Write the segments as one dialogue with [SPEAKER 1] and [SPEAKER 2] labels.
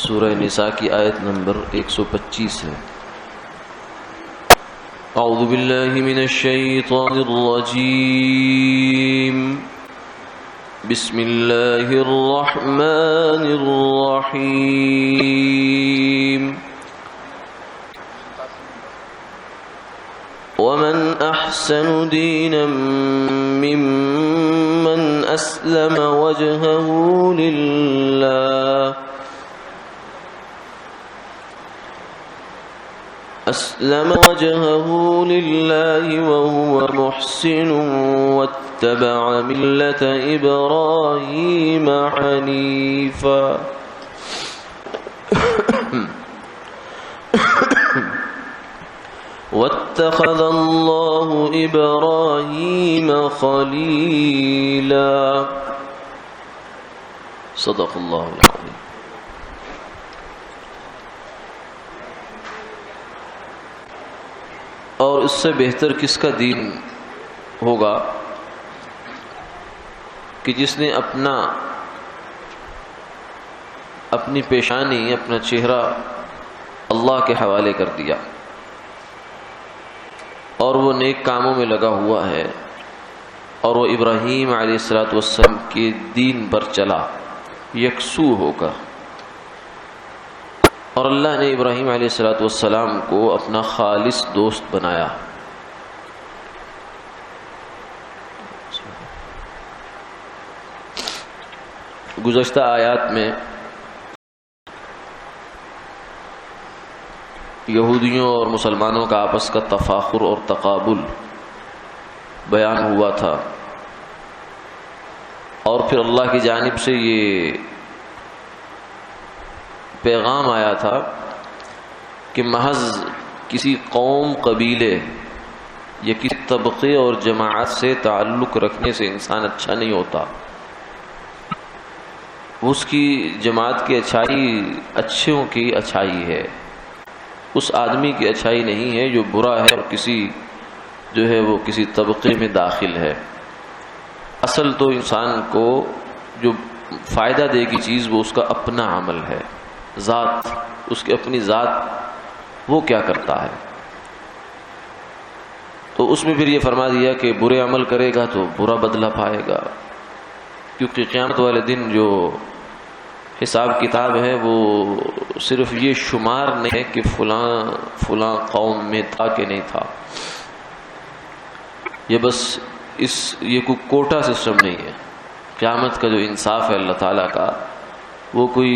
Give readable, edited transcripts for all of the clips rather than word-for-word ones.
[SPEAKER 1] سورہ نساء کی آیت نمبر 125 ہے۔ اعوذ باللہ من الشیطان الرجیم، بسم اللہ الرحمن الرحیم۔ ومن احسن دینا ممن اسلم وجهه لله وهو محسن واتبع ملة إبراهيم حنيفا واتخذ الله إبراهيم خليلا۔ صدق الله العظيم۔ اور اس سے بہتر کس کا دین ہوگا کہ جس نے اپنی پیشانی، اپنا چہرہ اللہ کے حوالے کر دیا اور وہ نیک کاموں میں لگا ہوا ہے، اور وہ ابراہیم علیہ السلام کے دین پر چلا یکسو ہو کر، اور اللہ نے ابراہیم علیہ السلام کو اپنا خالص دوست بنایا۔ گزشتہ آیات میں یہودیوں اور مسلمانوں کا آپس کا تفاخر اور تقابل بیان ہوا تھا، اور پھر اللہ کی جانب سے یہ پیغام آیا تھا کہ محض کسی قوم، قبیلے یا کسی طبقے اور جماعت سے تعلق رکھنے سے انسان اچھا نہیں ہوتا۔ اس کی جماعت کی اچھائی اچھوں کی اچھائی ہے، اس آدمی کی اچھائی نہیں ہے جو برا ہے اور کسی طبقے میں داخل ہے۔ اصل تو انسان کو جو فائدہ دے گی چیز وہ اس کا اپنا عمل ہے، ذات، اس کی اپنی ذات وہ کیا کرتا ہے۔ تو اس میں پھر یہ فرما دیا کہ برے عمل کرے گا تو برا بدلہ پائے گا، کیونکہ قیامت والے دن جو حساب کتاب ہے وہ صرف یہ شمار نہیں ہے کہ فلاں قوم میں تھا کہ نہیں تھا، یہ بس یہ کوئی کوٹا سسٹم نہیں ہے۔ قیامت کا جو انصاف ہے اللہ تعالیٰ کا، وہ کوئی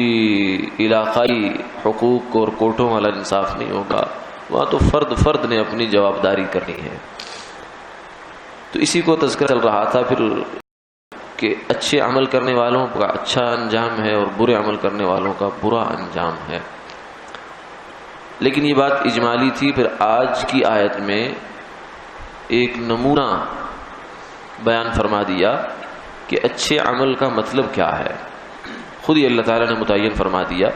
[SPEAKER 1] علاقائی حقوق اور کوٹوں والا انصاف نہیں ہوگا، وہاں تو فرد نے اپنی جوابداری کرنی ہے۔ تو اسی کو تذکرہ چل رہا تھا پھر کہ اچھے عمل کرنے والوں کا اچھا انجام ہے اور برے عمل کرنے والوں کا برا انجام ہے۔ لیکن یہ بات اجمالی تھی۔ پھر آج کی آیت میں ایک نمونہ بیان فرما دیا کہ اچھے عمل کا مطلب کیا ہے۔ خود ہی اللہ تعالیٰ نے متعین فرما دیا،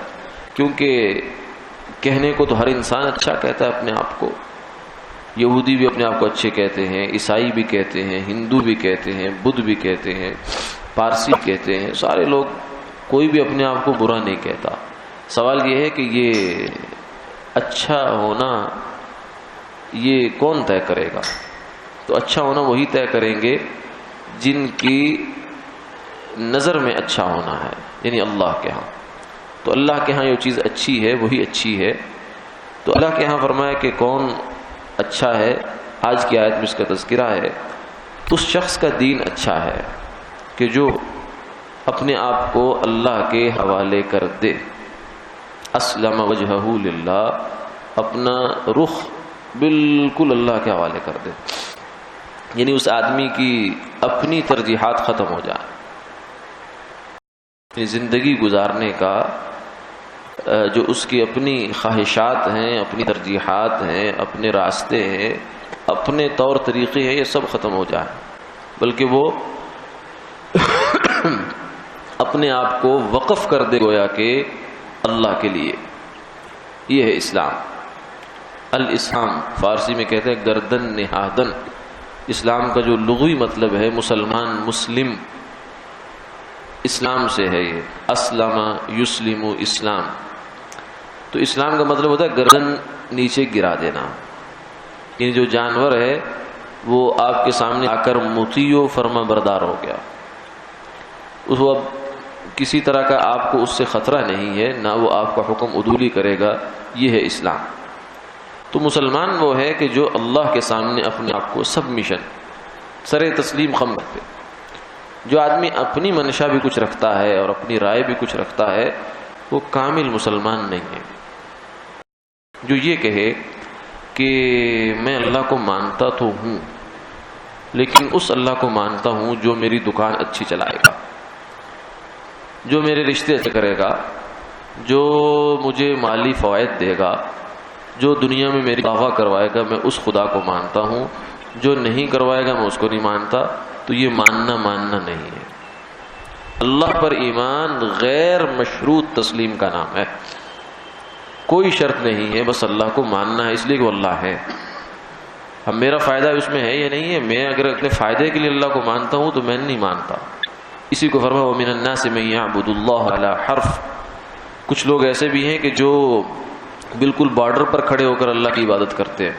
[SPEAKER 1] کیونکہ کہنے کو تو ہر انسان اچھا کہتا ہے اپنے آپ کو، یہودی بھی اپنے آپ کو اچھے کہتے ہیں، عیسائی بھی کہتے ہیں، ہندو بھی کہتے ہیں، بدھ بھی کہتے ہیں، پارسی کہتے ہیں، سارے لوگ، کوئی بھی اپنے آپ کو برا نہیں کہتا۔ سوال یہ ہے کہ یہ اچھا ہونا یہ کون طے کرے گا؟ تو اچھا ہونا وہی طے کریں گے جن کی نظر میں اچھا ہونا ہے، یعنی اللہ کے ہاں۔ تو اللہ کے ہاں جو چیز اچھی ہے وہی اچھی ہے۔ تو اللہ کے ہاں فرمایا کہ کون اچھا ہے، آج کی آیت میں اس کا تذکرہ ہے۔ اس شخص کا دین اچھا ہے کہ جو اپنے آپ کو اللہ کے حوالے کر دے، اسلم وجہہ للہ، اپنا رخ بالکل اللہ کے حوالے کر دے، یعنی اس آدمی کی اپنی ترجیحات ختم ہو جائیں، زندگی گزارنے کا جو اس کی اپنی خواہشات ہیں، اپنی ترجیحات ہیں، اپنے راستے ہیں، اپنے طور طریقے ہیں، یہ سب ختم ہو جائیں، بلکہ وہ اپنے آپ کو وقف کر دے گویا کہ اللہ کے لیے۔ یہ ہے اسلام۔ الاسلام فارسی میں کہتے ہیں گردن نہادن۔ اسلام کا جو لغوی مطلب ہے مسلمان، مسلم، اسلام سے ہے یہ، اسلم یسلم اسلام، تو اسلام کا مطلب ہوتا ہے گردن نیچے گرا دینا. یعنی جو جانور ہے وہ آپ کے سامنے آ کر مطیع و فرما بردار ہو گیا، اس کو اب کسی طرح کا آپ کو اس سے خطرہ نہیں ہے، نہ وہ آپ کا حکم عدولی کرے گا. یہ ہے اسلام. تو مسلمان وہ ہے کہ جو اللہ کے سامنے اپنے آپ کو سبمیشن، سر تسلیم خم رکھتے. جو آدمی اپنی منشا بھی کچھ رکھتا ہے اور اپنی رائے بھی کچھ رکھتا ہے وہ کامل مسلمان نہیں ہے. جو یہ کہے کہ میں اللہ کو مانتا تو ہوں لیکن اس اللہ کو مانتا ہوں جو میری دکان اچھی چلائے گا، جو میرے رشتے اچھے کرے گا، جو مجھے مالی فوائد دے گا، جو دنیا میں میری واہ کروائے گا، میں اس خدا کو مانتا ہوں. جو نہیں کروائے گا میں اس کو نہیں مانتا. تو یہ ماننا نہیں ہے. اللہ پر ایمان غیر مشروط تسلیم کا نام ہے. کوئی شرط نہیں ہے، بس اللہ کو ماننا ہے اس لیے کہ وہ اللہ ہے. اب میرا فائدہ اس میں ہے یا نہیں ہے، میں اگر اپنے فائدے کے لیے اللہ کو مانتا ہوں تو میں نہیں مانتا. اسی کو فرمایا وَمِنَ النَّاسِ مَن يَعْبُدُ اللَّهَ عَلَى حَرْفٍ. کچھ لوگ ایسے بھی ہیں کہ جو بالکل بارڈر پر کھڑے ہو کر اللہ کی عبادت کرتے ہیں.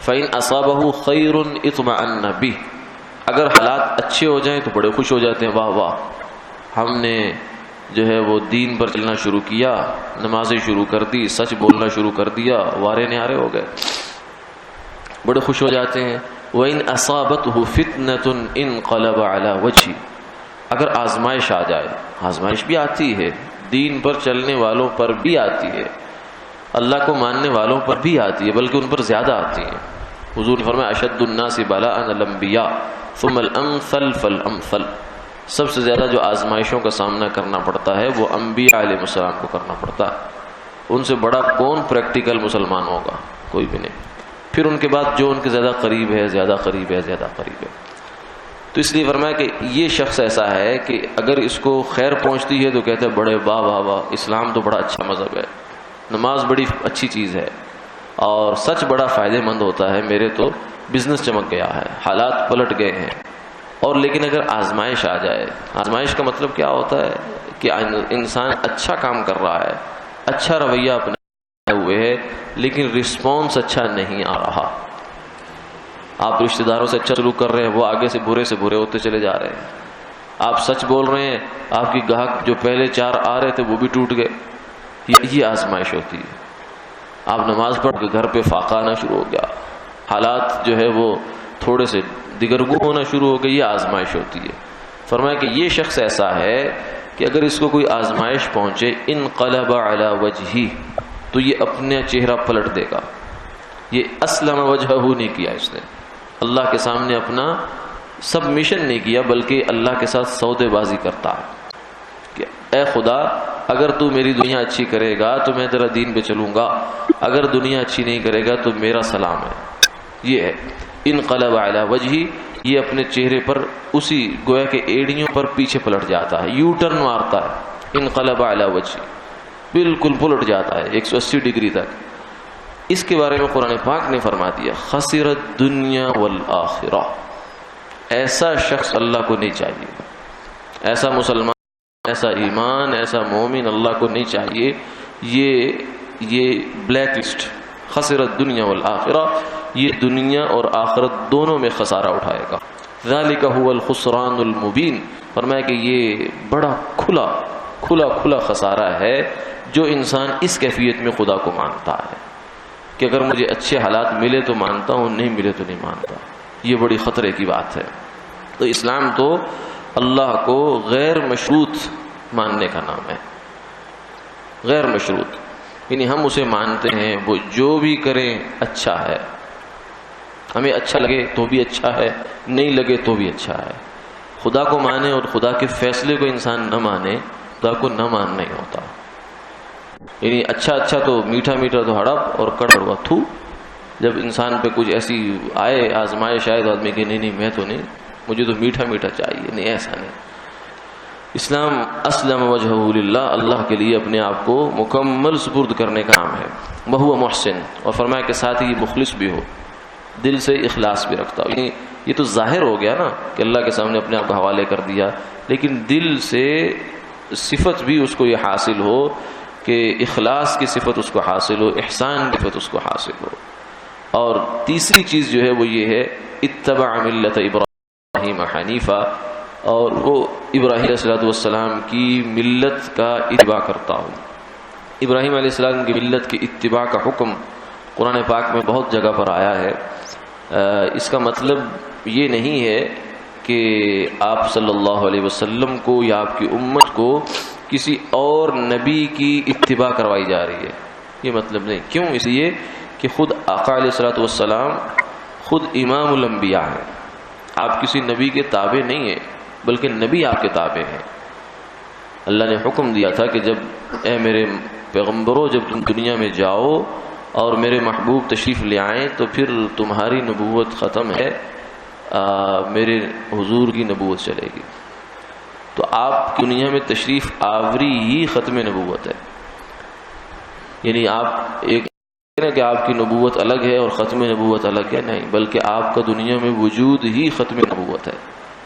[SPEAKER 1] فَإِنْ أَصَابَهُ خَيْرٌ اطْمَأَنَّ بِهِ. اگر حالات اچھے ہو جائیں تو بڑے خوش ہو جاتے ہیں، واہ واہ ہم نے جو ہے وہ دین پر چلنا شروع کیا، نمازیں شروع کر دی، سچ بولنا شروع کر دیا، وارے نیارے ہو گئے، بڑے خوش ہو جاتے ہیں. وَإِنْ أَصَابَتْهُ فِتْنَةٌ انقلب عَلَى وَجْهِ. اگر آزمائش آ جائے، آزمائش بھی آتی ہے، دین پر چلنے والوں پر بھی آتی ہے، اللہ کو ماننے والوں پر بھی آتی ہے، بلکہ ان پر زیادہ آتی ہے. حضور نے فرمایا اشد الناس بلاء الانبیاء ثم الامثل فالامثل. سب سے زیادہ جو آزمائشوں کا سامنا کرنا پڑتا ہے وہ انبیاء علیہ السلام کو کرنا پڑتا ہے. ان سے بڑا کون پریکٹیکل مسلمان ہوگا؟ کوئی بھی نہیں. پھر ان کے بعد جو ان کے زیادہ قریب ہے، زیادہ قریب ہے، زیادہ قریب ہے. تو اس لیے فرمایا کہ یہ شخص ایسا ہے کہ اگر اس کو خیر پہنچتی ہے تو کہتے ہیں بڑے واہ واہ واہ، اسلام تو بڑا اچھا مذہب ہے، نماز بڑی اچھی چیز ہے، اور سچ بڑا فائدہ مند ہوتا ہے، میرے تو بزنس چمک گیا ہے، حالات پلٹ گئے ہیں. اور لیکن اگر آزمائش آ جائے، آزمائش کا مطلب کیا ہوتا ہے کہ انسان اچھا کام کر رہا ہے، اچھا رویہ اپنے ہوئے ہے، لیکن رسپانس اچھا نہیں آ رہا. آپ رشتہ داروں سے اچھا سلوک کر رہے ہیں، وہ آگے سے برے ہوتے چلے جا رہے ہیں. آپ سچ بول رہے ہیں، آپ کی گاہک جو پہلے 4 آ رہے تھے وہ بھی ٹوٹ گئے. یہ آزمائش ہوتی ہے. آپ نماز پڑھ کے گھر پہ فاقہ آنا شروع ہو گیا، حالات جو ہے وہ تھوڑے سے دگرگوں ہونا شروع ہو گئی. یہ آزمائش ہوتی ہے. فرمایا کہ یہ شخص ایسا ہے کہ اگر اس کو کوئی آزمائش پہنچے انقلب علی وجہہ، تو یہ اپنا چہرہ پلٹ دے گا. یہ اسلم وجہہ نہیں کیا، اس نے اللہ کے سامنے اپنا سبمیشن نہیں کیا، بلکہ اللہ کے ساتھ سودے بازی کرتا ہے کہ اے خدا اگر تو میری دنیا اچھی کرے گا تو میں تیرا دین پہ چلوں گا، اگر دنیا اچھی نہیں کرے گا تو میرا سلام ہے. یہ ہے انقلب علی وجہی. یہ اپنے چہرے پر اسی گویا کے ایڑیوں پر پیچھے پلٹ جاتا ہے، یو ٹرن مارتا ہے. انقلب علی وجہی، بالکل پلٹ جاتا ہے 180 ڈگری تک. اس کے بارے میں قرآن پاک نے فرما دیا خسر الدنیا والآخرہ. ایسا شخص اللہ کو نہیں چاہیے، ایسا مسلمان، ایسا ایمان، ایسا مومن اللہ کو نہیں چاہیے. یہ بلیک لسٹ، خسر الدنیا والآخرہ، یہ دنیا اور آخرت دونوں میں خسارہ اٹھائے گا. ذالک هو الخسران المبین. فرمایا کہ یہ بڑا کھلا خسارہ ہے جو انسان اس کیفیت میں خدا کو مانتا ہے کہ اگر مجھے اچھے حالات ملے تو مانتا ہوں، نہیں ملے تو نہیں مانتا. یہ بڑی خطرے کی بات ہے. تو اسلام تو اللہ کو غیر مشروط ماننے کا نام ہے. غیر مشروط یعنی ہم اسے مانتے ہیں، وہ جو بھی کریں اچھا ہے، ہمیں اچھا لگے تو بھی اچھا ہے، نہیں لگے تو بھی اچھا ہے. خدا کو مانے اور خدا کے فیصلے کو انسان نہ مانے، خدا کو نہ ماننا ہی ہوتا. یعنی اچھا تو میٹھا تو ہڑپ اور کڑوا تھو. جب انسان پہ کچھ ایسی آئے آزمائش آئے تو آدمی کہ نہیں میں تو نہیں، مجھے تو میٹھا چاہیے. نہیں، ایسا نہیں. اسلام اسلم وجہہ للہ، اللہ کے لیے اپنے آپ کو مکمل سپرد کرنے کا نام ہے. وہو محسن، اور فرمایا کہ ساتھ ہی مخلص بھی ہو، دل سے اخلاص بھی رکھتا ہو. یعنی یہ تو ظاہر ہو گیا نا کہ اللہ کے سامنے اپنے آپ کو حوالے کر دیا، لیکن دل سے صفت بھی اس کو یہ حاصل ہو کہ اخلاص کی صفت اس کو حاصل ہو، احسان کی صفت اس کو حاصل ہو. اور تیسری چیز جو ہے وہ یہ ہے اتبع ملت ابراہیم حنیفہ، اور وہ ابراہیم علیہ السلام کی ملت کا اتباع کرتا ہوں. ابراہیم علیہ السلام کی ملت کی اتباع کا حکم قرآن پاک میں بہت جگہ پر آیا ہے. اس کا مطلب یہ نہیں ہے کہ آپ صلی اللہ علیہ وسلم کو یا آپ کی امت کو کسی اور نبی کی اتباع کروائی جا رہی ہے، یہ مطلب نہیں. کیوں؟ اس لیے کہ خود آقا علیہ السلام خود امام الانبیاء ہیں. آپ کسی نبی کے تابع نہیں ہیں، بلکہ نبی آپ کے تابع ہیں. اللہ نے حکم دیا تھا کہ جب اے میرے پیغمبروں جب تم دنیا میں جاؤ اور میرے محبوب تشریف لے آئیں تو پھر تمہاری نبوت ختم ہے، میرے حضور کی نبوت چلے گی. تو آپ کی دنیا میں تشریف آوری ہی ختم نبوت ہے. یعنی آپ ایک کہ آپ کی نبوت الگ ہے اور ختم نبوت الگ ہے، نہیں، بلکہ آپ کا دنیا میں وجود ہی ختم نبوت ہے.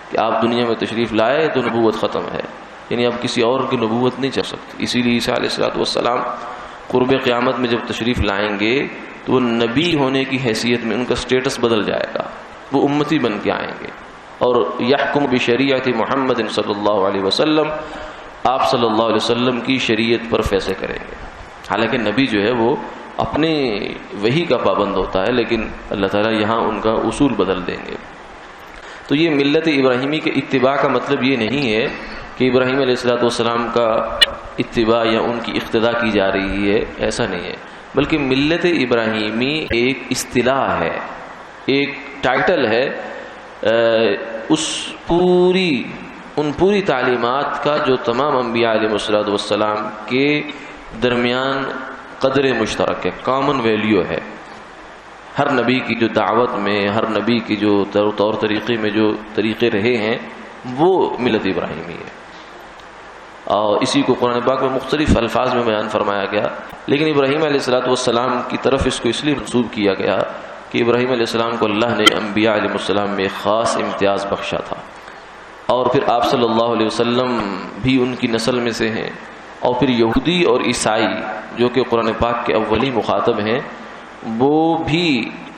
[SPEAKER 1] کہ آپ دنیا میں تشریف لائے تو نبوت ختم ہے، یعنی آپ کسی اور کی نبوت نہیں چل سکتی. اسی لیے عیسیٰ علیہ السلام قرب قیامت میں جب تشریف لائیں گے تو وہ نبی ہونے کی حیثیت میں ان کا سٹیٹس بدل جائے گا، وہ امتی بن کے آئیں گے. اور یحکم بشریعت محمد صلی اللہ علیہ وسلم، آپ صلی اللہ علیہ وسلم کی شریعت پر فیصلے کریں گے. حالانکہ نبی جو ہے وہ اپنے وحی کا پابند ہوتا ہے، لیکن اللہ تعالیٰ یہاں ان کا اصول بدل دیں گے. تو یہ ملت ابراہیمی کے اتباع کا مطلب یہ نہیں ہے کہ ابراہیم علیہ السلام کا اتباع یا ان کی اقتداء کی جا رہی ہے، ایسا نہیں ہے. بلکہ ملت ابراہیمی ایک اصطلاح ہے، ایک ٹائٹل ہے ان پوری تعلیمات کا جو تمام انبیاء علیہ السلام کے درمیان قدر مشترک ہے، کامن ویلیو ہے. ہر نبی کی جو دعوت میں، ہر نبی کی جو طور طریقے میں جو طریقے رہے ہیں وہ ملت ابراہیمی ہے. اور اسی کو قرآن پاک میں مختلف الفاظ میں بیان فرمایا گیا. لیکن ابراہیم علیہ السلام کی طرف اس کو اس لیے منسوب کیا گیا کہ ابراہیم علیہ السلام کو اللہ نے انبیاء علیہ السلام میں خاص امتیاز بخشا تھا، اور پھر آپ صلی اللہ علیہ وسلم بھی ان کی نسل میں سے ہیں. اور پھر یہودی اور عیسائی جو کہ قرآن پاک کے اولی مخاطب ہیں، وہ بھی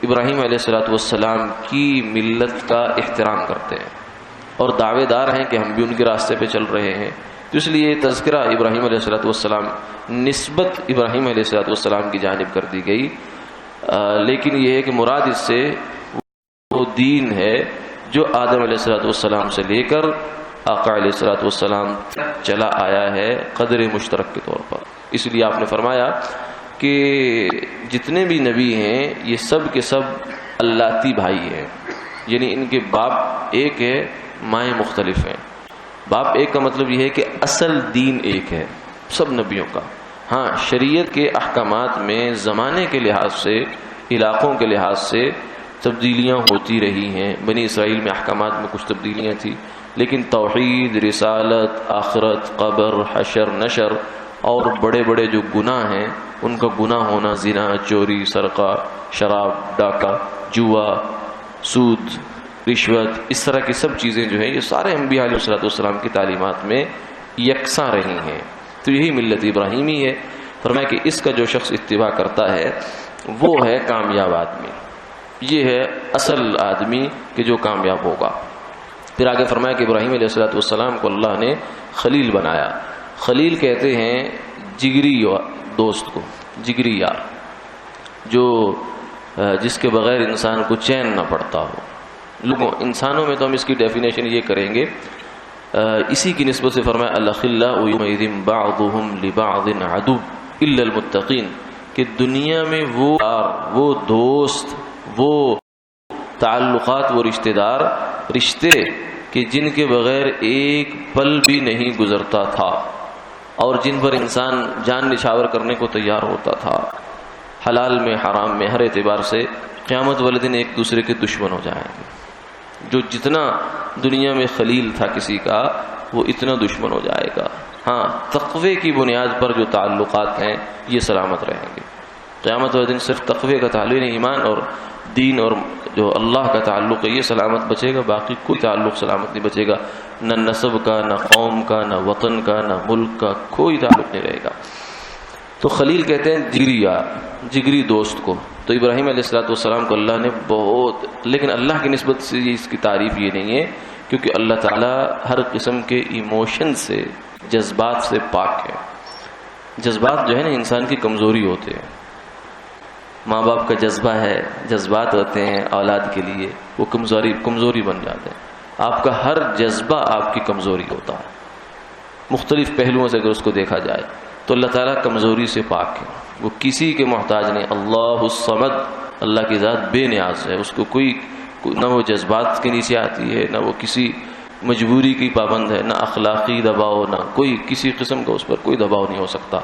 [SPEAKER 1] ابراہیم علیہ السلام کی ملت کا احترام کرتے ہیں اور دعوے دار ہیں کہ ہم بھی ان کے راستے پہ چل رہے ہیں. تو اس لیے تذکرہ ابراہیم علیہ السلام نسبت ابراہیم علیہ السلام کی جانب کر دی گئی. لیکن یہ ہے کہ مراد اس سے وہ دین ہے جو آدم علیہ السلام سے لے کر آقا علیہ السلام چلا آیا ہے قدر مشترک کے طور پر. اس لیے آپ نے فرمایا کہ جتنے بھی نبی ہیں یہ سب کے سب اللاتی بھائی ہیں، یعنی ان کے باپ ایک ہے، مائیں مختلف ہیں. باپ ایک کا مطلب یہ ہے کہ اصل دین ایک ہے سب نبیوں کا. ہاں، شریعت کے احکامات میں زمانے کے لحاظ سے، علاقوں کے لحاظ سے تبدیلیاں ہوتی رہی ہیں. بنی اسرائیل میں احکامات میں کچھ تبدیلیاں تھیں، لیکن توحید، رسالت، آخرت، قبر، حشر، نشر اور بڑے بڑے جو گناہ ہیں ان کا گناہ ہونا، زنا، چوری، سرقہ، شراب، ڈاکہ، جوا، سود، رشوت، اس طرح کی سب چیزیں جو ہیں یہ سارے انبیاء علیہ السلام کی تعلیمات میں یکساں رہی ہیں. تو یہی ملت ابراہیمی ہے. فرمایا کہ اس کا جو شخص اتباع کرتا ہے وہ ہے کامیاب آدمی، یہ ہے اصل آدمی کہ جو کامیاب ہوگا. پھر آگے فرمایا کہ ابراہیم علیہ السلام کو اللہ نے خلیل بنایا. خلیل کہتے ہیں جگری دوست کو، جگری یار، جو جس کے بغیر انسان کو چین نہ پڑتا ہو. لوگوں انسانوں میں تو ہم اس کی ڈیفینیشن یہ کریں گے، اسی کی نسبت سے فرمایا الاخلاء یومئذ بعضهم لبعض عدو الا المتقین، کہ دنیا میں وہ دوست، وہ تعلقات، وہ رشتے کہ جن کے بغیر ایک پل بھی نہیں گزرتا تھا اور جن پر انسان جان نچھاور کرنے کو تیار ہوتا تھا، حلال میں حرام میں ہر اعتبار سے قیامت والے دن ایک دوسرے کے دشمن ہو جائیں گے. جو جتنا دنیا میں خلیل تھا کسی کا وہ اتنا دشمن ہو جائے گا. ہاں، تقوی کی بنیاد پر جو تعلقات ہیں یہ سلامت رہیں گے. قیامت والے دن صرف تقوی کا تعلق، ایمان اور دین اور جو اللہ کا تعلق ہے یہ سلامت بچے گا، باقی کوئی تعلق سلامت نہیں بچے گا. نہ نسب کا، نہ قوم کا، نہ وطن کا، نہ ملک کا کوئی تعلق نہیں رہے گا. تو خلیل کہتے ہیں جگری یار، جگری دوست کو. تو ابراہیم علیہ السلام کو اللہ نے بہت، لیکن اللہ کی نسبت سے اس کی تعریف یہ نہیں ہے کیونکہ اللہ تعالیٰ ہر قسم کے ایموشن سے، جذبات سے پاک ہے. جذبات جو ہے نا انسان کی کمزوری ہوتے ہیں. ماں باپ کا جذبہ ہے، جذبات ہوتے ہیں اولاد کے لیے، وہ کمزوری بن جاتے ہیں. آپ کا ہر جذبہ آپ کی کمزوری ہوتا ہے، مختلف پہلوؤں سے اگر اس کو دیکھا جائے تو اللہ تعالیٰ کمزوری سے پاک ہے. وہ کسی کے محتاج نہیں. اللہ الصمد، اللہ کی ذات بے نیاز ہے. اس کو کوئی نہ وہ جذبات کے نیچے آتی ہے، نہ وہ کسی مجبوری کی پابند ہے، نہ اخلاقی دباؤ، نہ کوئی کسی قسم کا اس پر کوئی دباؤ نہیں ہو سکتا.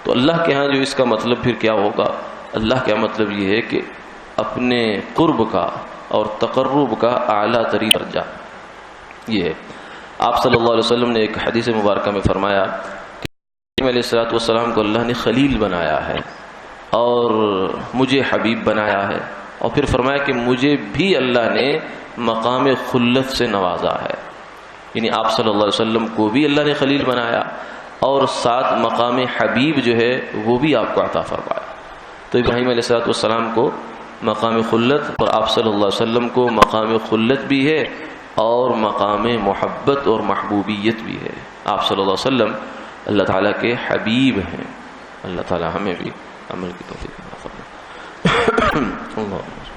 [SPEAKER 1] تو اللہ کے ہاں جو اس کا مطلب پھر کیا ہوگا؟ اللہ کا مطلب یہ ہے کہ اپنے قرب کا اور تقرب کا اعلیٰ ترین درجہ یہ ہے. آپ صلی اللہ علیہ وسلم نے ایک حدیث مبارکہ میں فرمایا کہ ابراہیم علیہ السلام کو اللہ نے خلیل بنایا ہے اور مجھے حبیب بنایا ہے، اور پھر فرمایا کہ مجھے بھی اللہ نے مقام خلت سے نوازا ہے. یعنی آپ صلی اللہ علیہ وسلم کو بھی اللہ نے خلیل بنایا اور ساتھ مقام حبیب جو ہے وہ بھی آپ کو عطا فرمایا. تو ابراہیم علیہ السلام کو مقام خلت اور آپ صلی اللہ علیہ وسلم کو مقام خلت بھی ہے اور مقام محبت اور محبوبیت بھی ہے. آپ صلی اللہ علیہ وسلم اللہ تعالیٰ کے حبیب ہیں. اللہ تعالیٰ ہمیں بھی عمل کی توفیق عطا فرمائے. اللہ